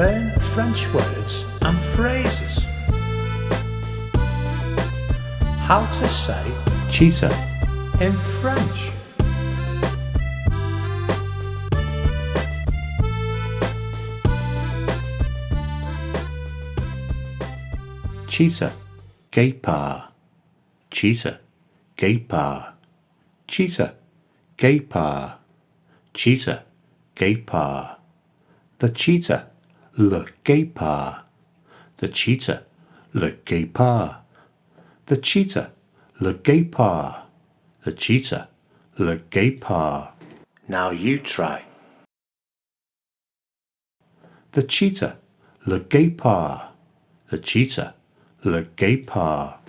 learn French words and phrases. How to say cheetah in French. Cheetah, guépard. Cheetah, guépard. Cheetah, guépard. Cheetah, guépard. The cheetah, le guépard. The cheetah, le guépard. The cheetah, le guépard. The cheetah, le guépard. Now you try. The cheetah, le guépard. The cheetah, le guépard.